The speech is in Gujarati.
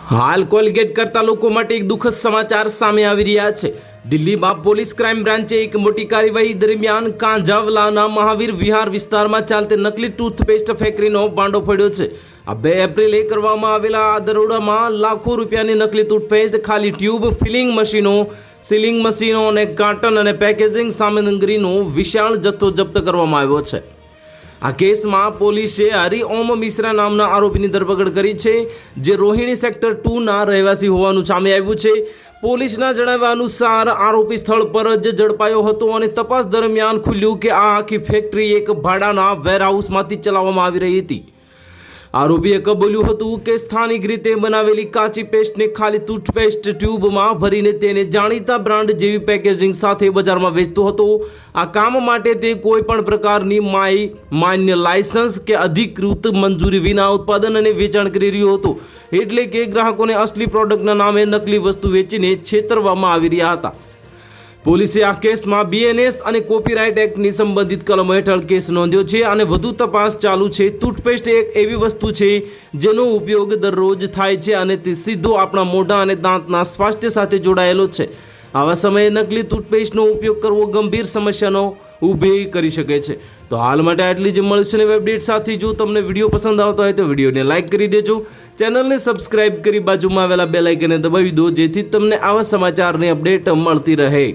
હાલ કોલગેટ કરતા લોકો માટે એક દુઃખદ સમાચાર સામે આવી રહ્યા છે। દિલ્હીમાં પોલીસ ક્રાઇમ બ્રાન્ચે એક મોટી કાર્યવાહી દરમિયાન કાંજાવલાના મહાવીર વિહાર વિસ્તારમાં ચાલતી નકલી ટૂથપેસ્ટ ફેક્ટરીનો ભાંડો ફોડ્યો છે। આ 2 એપ્રિલે કરવામાં આવેલા આ દરોડામાં લાખો રૂપિયાની નકલી ટૂથપેસ્ટ, ખાલી ટ્યુબ, ફિલિંગ મશીનો, સીલિંગ મશીનો અને કાર્ટન અને પેકેજિંગ સામગ્રીનો વિશાળ જથ્થો જપ્ત કરવામાં આવ્યો છે। આ કેસમાં પોલીસે હરિઓમ મિશ્રા નામના આરોપીની ધરપકડ કરી છે, જે રોહિણી સેક્ટર 2ના રહેવાસી હોવાનું સામે આવ્યું છે। પોલીસના જણાવ્યા અનુસાર આરોપી સ્થળ પર જ ઝડપાયો હતો અને તપાસ દરમિયાન ખુલ્યું કે આ આખી ફેક્ટરી એક ભાડાના વેરહાઉસમાંથી ચલાવવામાં આવી રહી હતી। આરોપીએ કબૂલ્યું હતું કે સ્થાનિક રીતે બનાવેલી કાચી પેસ્ટને ખાલી ટૂથપેસ્ટ ટ્યુબમાં ભરીને તેને જાણીતા બ્રાન્ડ જેવી પેકેજિંગ સાથે બજારમાં વેચતો હતો। આ કામ માટે તે કોઈ પણ પ્રકારની માન્ય લાયસન્સ કે અધિકૃત મંજૂરી વિના ઉત્પાદન અને વેચાણ કરી રહ્યો હતો, એટલે કે ગ્રાહકોને અસલી પ્રોડક્ટના નામે નકલી વસ્તુ વેચીને છેતરવામાં આવી રહ્યા હતા। પોલીસે આ કેસમાં BNS અને કોપીરાઇટ એક્ટની સંબંધિત કલમો હેઠળ કેસ નોંધ્યો છે અને વધુ તપાસ ચાલુ છે। ટૂથપેસ્ટ એક એવી વસ્તુ છે જેનો ઉપયોગ દરરોજ થાય છે અને તે સીધો આપણા મોઢા અને દાંતના સ્વાસ્થ્ય સાથે જોડાયેલો છે। આવા સમયે નકલી ટૂથપેસ્ટનો ઉપયોગ કરવો ગંભીર સમસ્યાનો ઊભી કરી શકે છે। તો હાલ માટે આટલી જ મળશે નવી અપડેટ સાથે। જો તમને વિડીયો પસંદ આવતો હોય તો વિડીયોને લાઇક કરી દેજો, ચેનલને સબસ્ક્રાઇબ કરી બાજુમાં આવેલા બેલ આઇકનને દબાવી દો, જેથી તમને આવા સમાચારની અપડેટ મળતી રહે।